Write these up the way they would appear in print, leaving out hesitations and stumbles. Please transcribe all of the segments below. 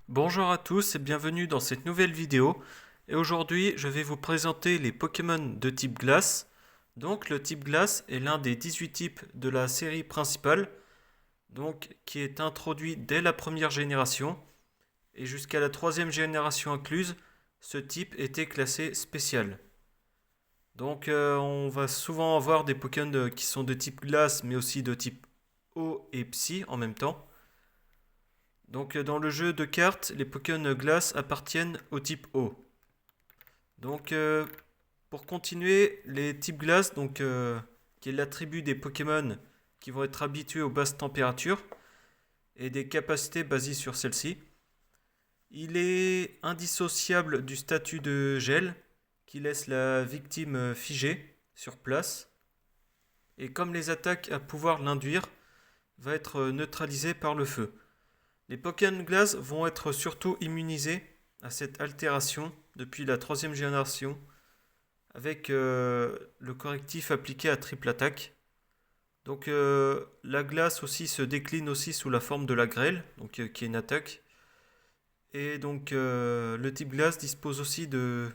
Bonjour à tous et bienvenue dans cette nouvelle vidéo. Et aujourd'hui, je vais vous présenter les Pokémon de type glace. Donc, le type glace est l'un des 18 types de la série principale, donc qui est introduit dès la première génération. Et jusqu'à la troisième génération incluse, ce type était classé spécial. Donc, on va souvent avoir des Pokémon qui sont de type glace, mais aussi de type eau et psy en même temps. Donc dans le jeu de cartes, les Pokémon glace appartiennent au type eau. Donc pour continuer, les types glace, qui est l'attribut des Pokémon qui vont être habitués aux basses températures et des capacités basées sur celles-ci. Il est indissociable du statut de gel qui laisse la victime figée sur place. Et comme les attaques à pouvoir l'induire, va être neutralisé par le feu. Les Pokémon Glace vont être surtout immunisés à cette altération depuis la troisième génération avec le correctif appliqué à triple attaque. Donc la glace aussi se décline aussi sous la forme de la grêle, qui est une attaque. Et donc le type glace dispose aussi de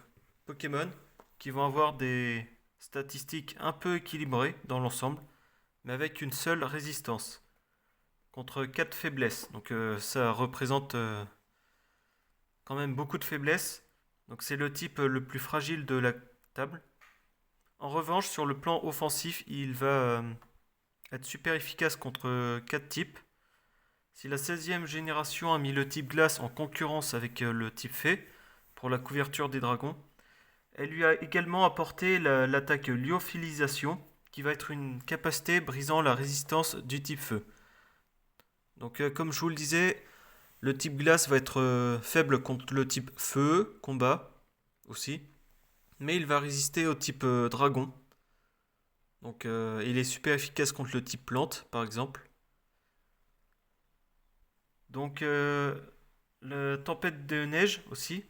Pokémon qui vont avoir des statistiques un peu équilibrées dans l'ensemble, mais avec une seule résistance contre 4 faiblesses. Donc ça représente quand même beaucoup de faiblesses. Donc c'est le type le plus fragile de la table. En revanche, sur le plan offensif, il va être super efficace contre 4 types. Si la 16e génération a mis le type glace en concurrence avec le type fée pour la couverture des dragons, elle lui a également apporté l'attaque lyophilisation qui va être une capacité brisant la résistance du type feu. Donc comme je vous le disais, le type glace va être faible contre le type feu, combat aussi, mais il va résister au type dragon. Donc il est super efficace contre le type plante par exemple. Donc la tempête de neige aussi,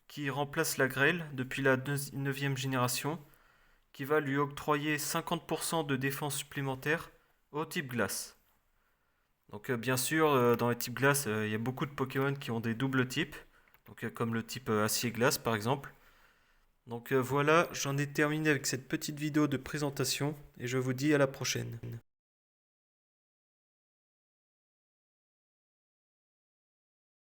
qui remplace la grêle depuis la 9e génération, qui va lui octroyer 50% de défense supplémentaire au type glace. Donc bien sûr, dans les types glace, il y a beaucoup de Pokémon qui ont des doubles types, donc comme le type acier-glace par exemple. Donc voilà, j'en ai terminé avec cette petite vidéo de présentation et je vous dis à la prochaine.